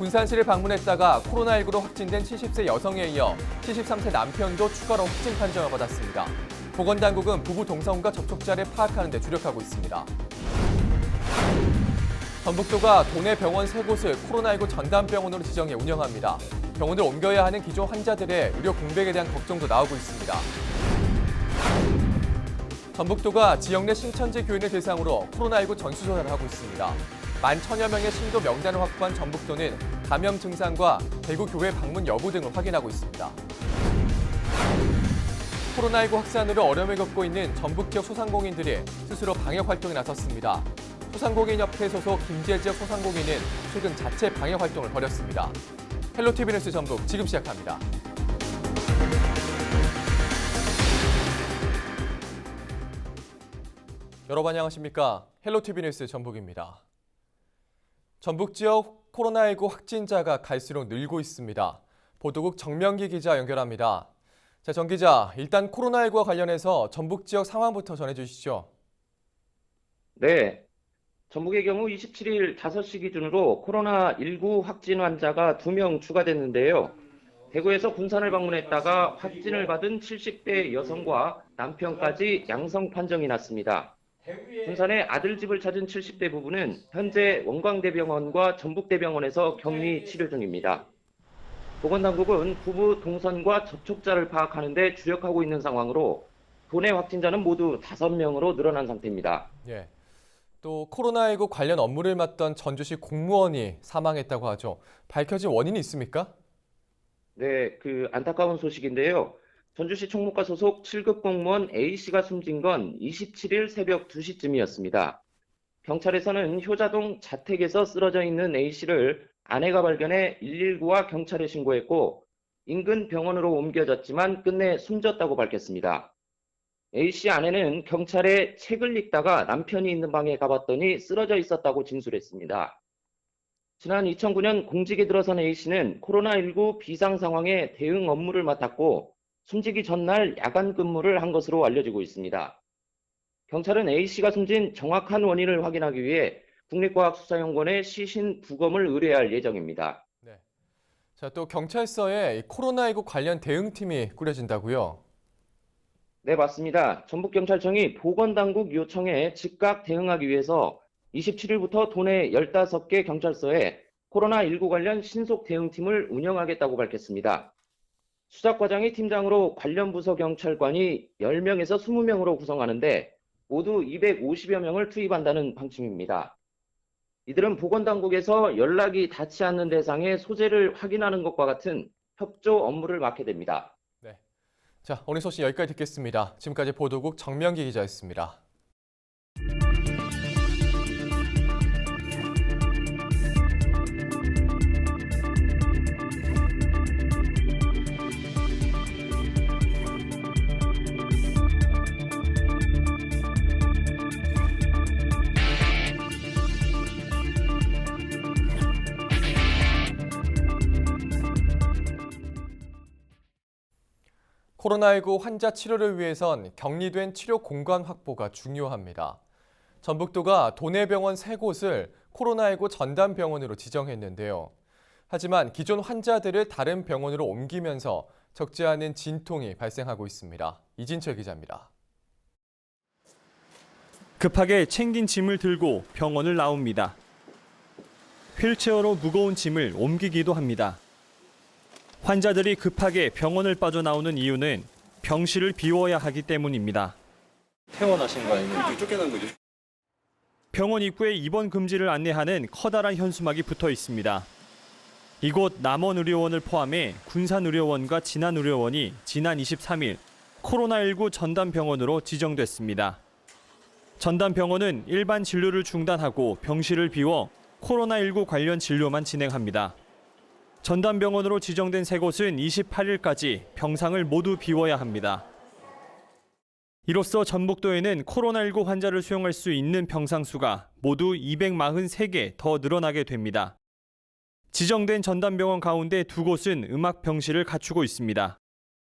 군산시를 방문했다가 코로나19로 확진된 70세 여성에 이어 73세 남편도 추가로 확진 판정을 받았습니다. 보건당국은 부부 동성과 접촉자를 파악하는 데 주력하고 있습니다. 전북도가 도내 병원 3곳을 코로나19 전담병원으로 지정해 운영합니다. 병원을 옮겨야 하는 기존 환자들의 의료 공백에 대한 걱정도 나오고 있습니다. 전북도가 지역 내 신천지 교인을 대상으로 코로나19 전수조사를 하고 있습니다. 11,000여 명의 신도 명단을 확보한 전북도는 감염 증상과 대구 교회 방문 여부 등을 확인하고 있습니다. 코로나19 확산으로 어려움을 겪고 있는 전북 지역 소상공인들이 스스로 방역 활동에 나섰습니다. 소상공인협회 소속 김제지역 소상공인은 최근 자체 방역 활동을 벌였습니다. 헬로티비 뉴스 전북 지금 시작합니다. 여러분 안녕하십니까? 헬로티비 뉴스 전북입니다. 전북 지역 코로나19 확진자가 갈수록 늘고 있습니다. 보도국 정명기 기자 연결합니다. 자, 정 기자, 일단 코로나19와 관련해서 전북 지역 상황부터 전해주시죠. 네, 전북의 경우 27일 5시 기준으로 코로나19 확진 환자가 2명 추가됐는데요. 대구에서 군산을 방문했다가 확진을 받은 70대 여성과 남편까지 양성 판정이 났습니다. 군산에 아들 집을 찾은 70대 부부는 현재 원광대병원과 전북대병원에서 격리 치료 중입니다. 보건당국은 부부 동선과 접촉자를 파악하는 데 주력하고 있는 상황으로 도내 확진자는 모두 5명으로 늘어난 상태입니다. 예. 또 코로나19 관련 업무를 맡던 전주시 공무원이 사망했다고 하죠. 밝혀진 원인이 있습니까? 네, 안타까운 소식인데요. 전주시 총무과 소속 7급 공무원 A씨가 숨진 건 27일 새벽 2시쯤이었습니다. 경찰에서는 효자동 자택에서 쓰러져 있는 A씨를 아내가 발견해 119와 경찰에 신고했고 인근 병원으로 옮겨졌지만 끝내 숨졌다고 밝혔습니다. A씨 아내는 경찰에 책을 읽다가 남편이 있는 방에 가봤더니 쓰러져 있었다고 진술했습니다. 지난 2009년 공직에 들어선 A씨는 코로나19 비상 상황에 대응 업무를 맡았고 숨지기 전날 야간 근무를 한 것으로 알려지고 있습니다. 경찰은 A씨가 숨진 정확한 원인을 확인하기 위해 국립과학수사연구원에 시신 부검을 의뢰할 예정입니다. 네. 자, 또 경찰서에 코로나19 관련 대응팀이 꾸려진다고요? 네, 맞습니다. 전북경찰청이 보건당국 요청에 즉각 대응하기 위해서 27일부터 도내 15개 경찰서에 코로나19 관련 신속 대응팀을 운영하겠다고 밝혔습니다. 수사과장이 팀장으로 관련 부서 경찰관이 10명에서 20명으로 구성하는데 모두 250여 명을 투입한다는 방침입니다. 이들은 보건당국에서 연락이 닿지 않는 대상의 소재를 확인하는 것과 같은 협조 업무를 맡게 됩니다. 네. 자, 오늘 소식 여기까지 듣겠습니다. 지금까지 보도국 정명기 기자였습니다. 코로나19 환자 치료를 위해선 격리된 치료 공간 확보가 중요합니다. 전북도가 도내 병원 3곳을 코로나19 전담병원으로 지정했는데요. 하지만 기존 환자들을 다른 병원으로 옮기면서 적지 않은 진통이 발생하고 있습니다. 이진철 기자입니다. 급하게 챙긴 짐을 들고 병원을 나옵니다. 휠체어로 무거운 짐을 옮기기도 합니다. 환자들이 급하게 병원을 빠져나오는 이유는 병실을 비워야 하기 때문입니다. 퇴원하신 거 아니면 쫓겨난 거죠? 병원 입구에 입원 금지를 안내하는 커다란 현수막이 붙어 있습니다. 이곳 남원의료원을 포함해 군산의료원과 진안의료원이 지난 23일 코로나19 전담병원으로 지정됐습니다. 전담병원은 일반 진료를 중단하고 병실을 비워 코로나19 관련 진료만 진행합니다. 전담병원으로 지정된 3곳은 28일까지 병상을 모두 비워야 합니다. 이로써 전북도에는 코로나19 환자를 수용할 수 있는 병상 수가 모두 243개 더 늘어나게 됩니다. 지정된 전담병원 가운데 2곳은 음압병실을 갖추고 있습니다.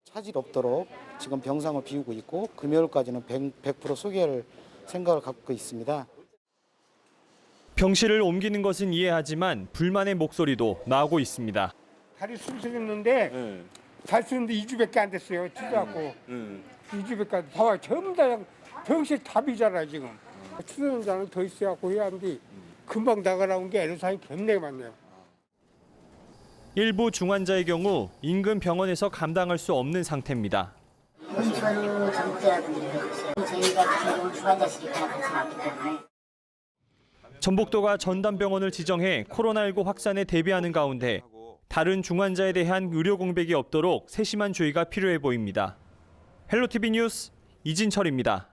차질 없도록 지금 병상을 비우고 있고 금요일까지는 100% 소개할 생각을 갖고 있습니다. 병실을 옮기는 것은 이해하지만 불만의 목소리도 나오고 있습니다. 다리 수술했는데 네. 잘 쓰는데 2주밖에 안 됐어요. 찢어갖고 2주밖에 봐봐 전부 다 병실 답이잖아 지금. 추천자는 더 있어갖고 해야 하는데 금방 나가라온 게 애로사항이 겁나게 많네요. 일부 중환자의 경우 인근 병원에서 감당할 수 없는 상태입니다. 의식은 전국대라든지 있어요. 저희가 같은 경우는 중환자실이 그냥 같이 나왔기 때문에. 전북도가 전담병원을 지정해 코로나19 확산에 대비하는 가운데 다른 중환자에 대한 의료 공백이 없도록 세심한 주의가 필요해 보입니다. 헬로티비 뉴스 이진철입니다.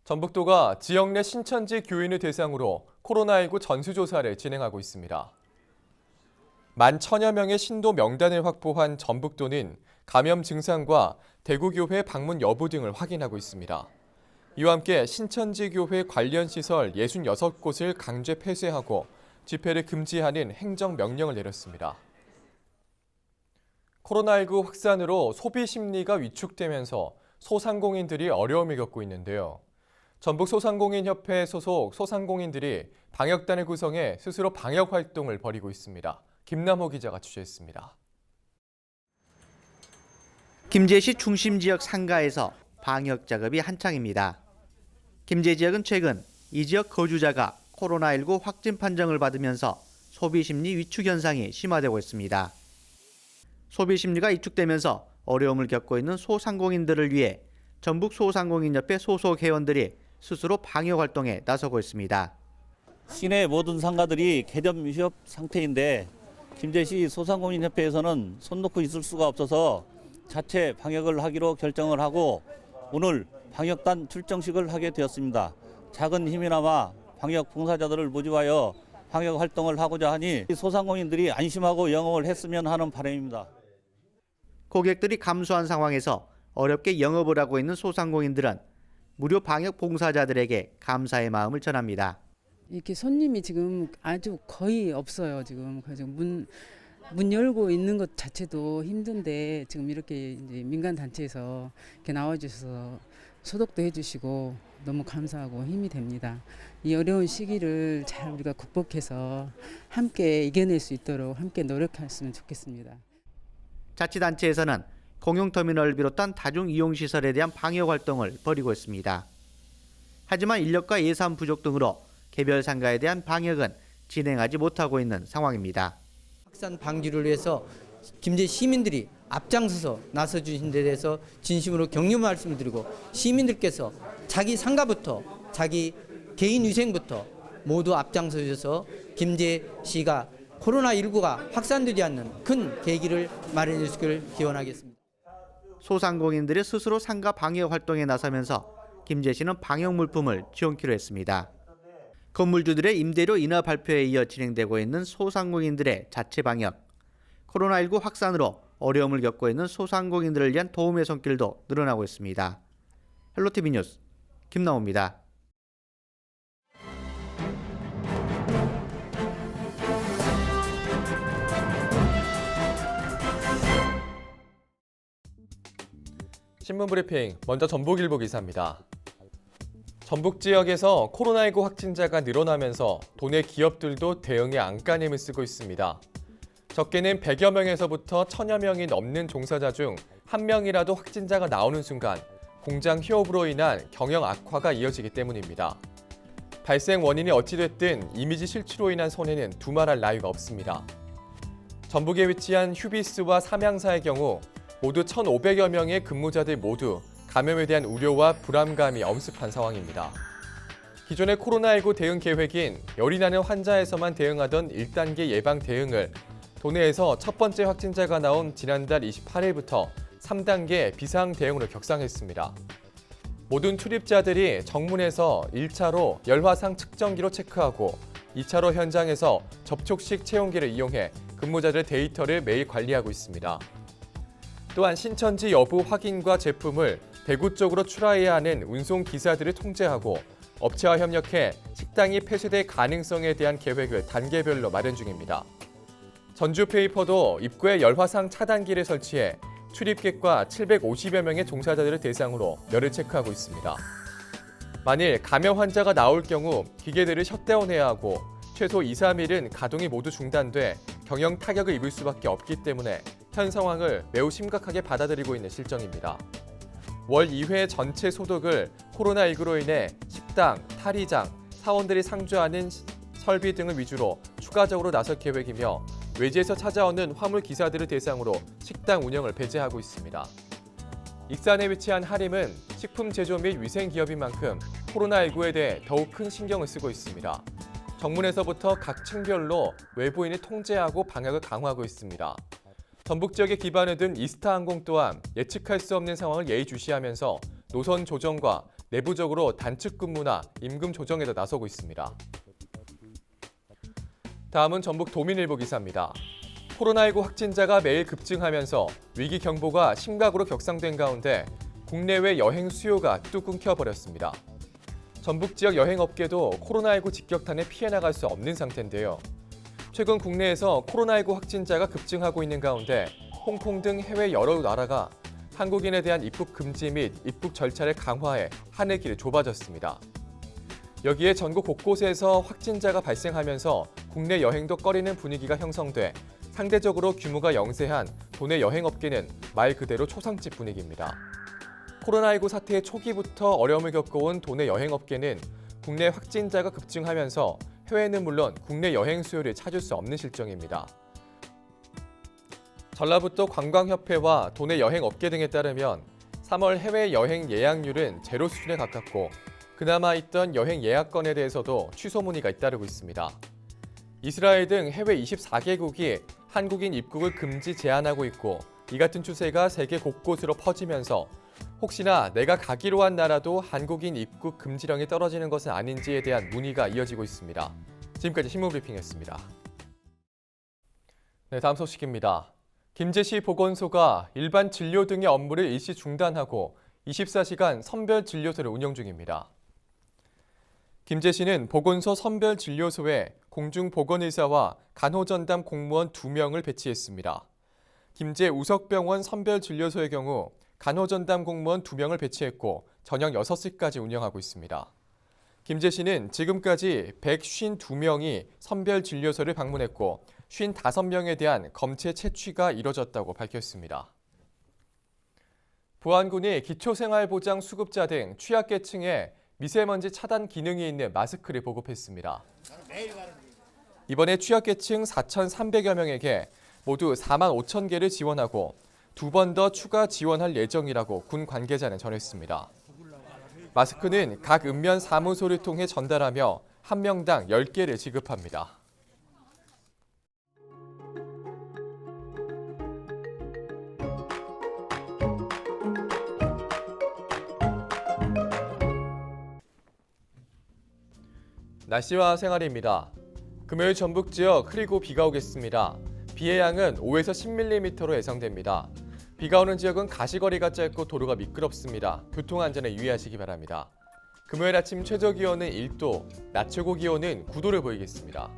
전북도가 지역 내 신천지 교인을 대상으로 코로나19 전수조사를 진행하고 있습니다. 10,000여 명의 신도 명단을 확보한 전북도는 감염 증상과 대구교회 방문 여부 등을 확인하고 있습니다. 이와 함께 신천지 교회 관련 시설 66곳을 강제 폐쇄하고 집회를 금지하는 행정명령을 내렸습니다. 코로나19 확산으로 소비 심리가 위축되면서 소상공인들이 어려움을 겪고 있는데요. 전북소상공인협회 소속 소상공인들이 방역단을 구성해 스스로 방역 활동을 벌이고 있습니다. 김남호 기자가 취재했습니다. 김제시 중심 지역 상가에서 방역 작업이 한창입니다. 김제 지역은 최근 이 지역 거주자가 코로나19 확진 판정을 받으면서 소비 심리 위축 현상이 심화되고 있습니다. 소비 심리가 위축되면서 어려움을 겪고 있는 소상공인들을 위해 전북 소상공인협회 소속 회원들이 스스로 방역 활동에 나서고 있습니다. 시내 모든 상가들이 개점 휴업 상태인데 김제시 소상공인협회에서는 손 놓고 있을 수가 없어서 자체 방역을 하기로 결정을 하고 오늘 방역단 출정식을 하게 되었습니다. 작은 힘이나마 방역 봉사자들을 모집하여 방역 활동을 하고자 하니 소상공인들이 안심하고 영업을 했으면 하는 바람입니다. 고객들이 감소한 상황에서 어렵게 영업을 하고 있는 소상공인들은 무료 방역 봉사자들에게 감사의 마음을 전합니다. 이렇게 손님이 지금 아주 거의 없어요. 지금 그래서 문 열고 있는 것 자체도 힘든데 지금 이렇게 이제 민간 단체에서 이렇게 나와주셔서 소독도 해주시고 너무 감사하고 힘이 됩니다. 이 어려운 시기를 잘 우리가 극복해서 함께 이겨낼 수 있도록 함께 노력했으면 좋겠습니다. 자치단체에서는 공용터미널을 비롯한 다중이용시설에 대한 방역 활동을 벌이고 있습니다. 하지만 인력과 예산 부족 등으로 개별 상가에 대한 방역은 진행하지 못하고 있는 상황입니다. 확산 방지를 위해서 김제 시민들이 앞장서서 나서주신 데 대해서 진심으로 격려 말씀드리고 시민들께서 자기 상가부터 자기 개인 위생부터 모두 앞장서 주셔서 김제시가 코로나19가 확산되지 않는 큰 계기를 마련해 주시길 기원하겠습니다. 소상공인들이 스스로 상가 방역 활동에 나서면서 김제시는 방역 물품을 지원키로 했습니다. 건물주들의 임대료 인하 발표에 이어 진행되고 있는 소상공인들의 자체 방역. 코로나19 확산으로 어려움을 겪고 있는 소상공인들을 위한 도움의 손길도 늘어나고 있습니다. 헬로티비 뉴스 김나호입니다. 신문 브리핑, 먼저 전북일보 기사입니다. 전북 지역에서 코로나19 확진자가 늘어나면서 도내 기업들도 대응에 안간힘을 쓰고 있습니다. 적게는 100여 명에서부터 1,000여 명이 넘는 종사자 중 한 명이라도 확진자가 나오는 순간 공장 휴업으로 인한 경영 악화가 이어지기 때문입니다. 발생 원인이 어찌됐든 이미지 실추로 인한 손해는 두말할 나위가 없습니다. 전북에 위치한 휴비스와 삼양사의 경우 모두 1,500여 명의 근무자들 모두 감염에 대한 우려와 불안감이 엄습한 상황입니다. 기존의 코로나19 대응 계획인 열이 나는 환자에서만 대응하던 1단계 예방 대응을 도내에서 첫 번째 확진자가 나온 지난달 28일부터 3단계 비상 대응으로 격상했습니다. 모든 출입자들이 정문에서 1차로 열화상 측정기로 체크하고 2차로 현장에서 접촉식 체온계를 이용해 근무자들 데이터를 매일 관리하고 있습니다. 또한 신천지 여부 확인과 제품을 대구 쪽으로 출하해야 하는 운송 기사들을 통제하고 업체와 협력해 식당이 폐쇄될 가능성에 대한 계획을 단계별로 마련 중입니다. 전주페이퍼도 입구에 열화상 차단기를 설치해 출입객과 750여 명의 종사자들을 대상으로 열을 체크하고 있습니다. 만일 감염 환자가 나올 경우 기계들을 셧다운해야 하고 최소 2, 3일은 가동이 모두 중단돼 경영 타격을 입을 수밖에 없기 때문에 현 상황을 매우 심각하게 받아들이고 있는 실정입니다. 월 2회 전체 소득을 코로나19로 인해 식당, 탈의장, 사원들이 상주하는 설비 등을 위주로 추가적으로 나설 계획이며 외지에서 찾아오는 화물 기사들을 대상으로 식당 운영을 배제하고 있습니다. 익산에 위치한 하림은 식품 제조 및 위생 기업인 만큼 코로나19에 대해 더욱 큰 신경을 쓰고 있습니다. 정문에서부터 각 층별로 외부인을 통제하고 방역을 강화하고 있습니다. 전북 지역에 기반을 둔 이스타항공 또한 예측할 수 없는 상황을 예의주시하면서 노선 조정과 내부적으로 단축 근무나 임금 조정에도 나서고 있습니다. 다음은 전북 도민일보 기사입니다. 코로나19 확진자가 매일 급증하면서 위기 경보가 심각으로 격상된 가운데 국내외 여행 수요가 뚝 끊겨버렸습니다. 전북 지역 여행업계도 코로나19 직격탄에 피해 나갈 수 없는 상태인데요. 최근 국내에서 코로나19 확진자가 급증하고 있는 가운데 홍콩 등 해외 여러 나라가 한국인에 대한 입국 금지 및 입국 절차를 강화해 하늘길이 좁아졌습니다. 여기에 전국 곳곳에서 확진자가 발생하면서 국내 여행도 꺼리는 분위기가 형성돼 상대적으로 규모가 영세한 도내 여행업계는 말 그대로 초상집 분위기입니다. 코로나19 사태의 초기부터 어려움을 겪어온 도내 여행업계는 국내 확진자가 급증하면서 해외는 물론 국내 여행 수요를 찾을 수 없는 실정입니다. 전라북도 관광협회와 도내 여행업계 등에 따르면 3월 해외 여행 예약률은 제로 수준에 가깝고 그나마 있던 여행 예약건에 대해서도 취소 문의가 잇따르고 있습니다. 이스라엘 등 해외 24개국이 한국인 입국을 금지 제한하고 있고 이 같은 추세가 세계 곳곳으로 퍼지면서 혹시나 내가 가기로 한 나라도 한국인 입국 금지령이 떨어지는 것은 아닌지에 대한 문의가 이어지고 있습니다. 지금까지 신문브리핑이었습니다. 네, 다음 소식입니다. 김제시 보건소가 일반 진료 등의 업무를 일시 중단하고 24시간 선별진료소를 운영 중입니다. 김제시는 보건소 선별진료소에 공중보건의사와 간호전담 공무원 2명을 배치했습니다. 김제 우석병원 선별진료소의 경우 간호전담 공무원 2명을 배치했고 저녁 6시까지 운영하고 있습니다. 김제시는 지금까지 152명이 선별진료소를 방문했고 55명에 대한 검체 채취가 이뤄졌다고 밝혔습니다. 보안군이 기초생활보장 수급자 등 취약계층에 미세먼지 차단 기능이 있는 마스크를 보급했습니다. 이번에 취약계층 4,300여 명에게 모두 4만 5천 개를 지원하고 2번 더 추가 지원할 예정이라고 군 관계자는 전했습니다. 마스크는 각 읍면 사무소를 통해 전달하며 한 명당 10개를 지급합니다. 날씨와 생활입니다. 금요일 전북 지역 흐리고 비가 오겠습니다. 비의 양은 5에서 10mm로 예상됩니다. 비가 오는 지역은 가시거리가 짧고 도로가 미끄럽습니다. 교통안전에 유의하시기 바랍니다. 금요일 아침 최저 기온은 1도, 낮 최고 기온은 9도를 보이겠습니다.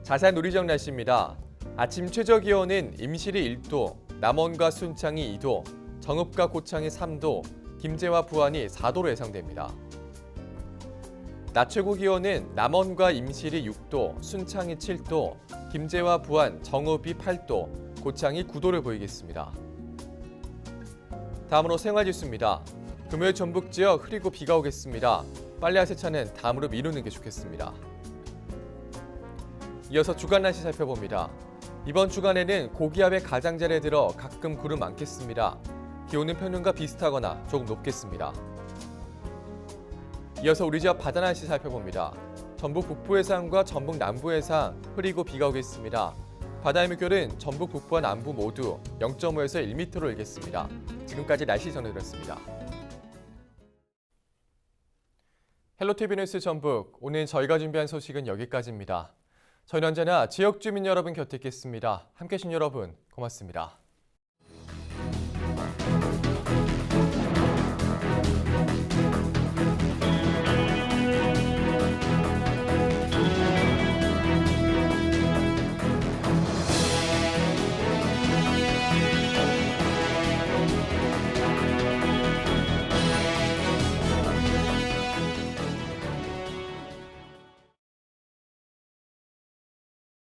자세한 누리적 날씨입니다. 아침 최저 기온은 임실이 1도, 남원과 순창이 2도, 정읍과 고창이 3도, 김제와 부안이 4도로 예상됩니다. 낮 최고 기온은 남원과 임실이 6도, 순창이 7도, 김제와 부안, 정읍이 8도, 고창이 9도를 보이겠습니다. 다음으로 생활지수입니다. 금요일 전북 지역 흐리고 비가 오겠습니다. 빨래와 세차는 다음으로 미루는 게 좋겠습니다. 이어서 주간 날씨 살펴봅니다. 이번 주간에는 고기압의 가장자리에 들어 가끔 구름 많겠습니다. 기온은 평년과 비슷하거나 조금 높겠습니다. 이어서 우리 지역 바다 날씨 살펴봅니다. 전북 북부 해상과 전북 남부 해상 흐리고 비가 오겠습니다. 바다의 물결은 전북 북부와 남부 모두 0.5에서 1m로 일겠습니다. 지금까지 날씨 전해드렸습니다. 헬로티비 뉴스 전북, 오늘 저희가 준비한 소식은 여기까지입니다. 저희는 언제나 지역 주민 여러분 곁에 있겠습니다. 함께해 주신 여러분 고맙습니다.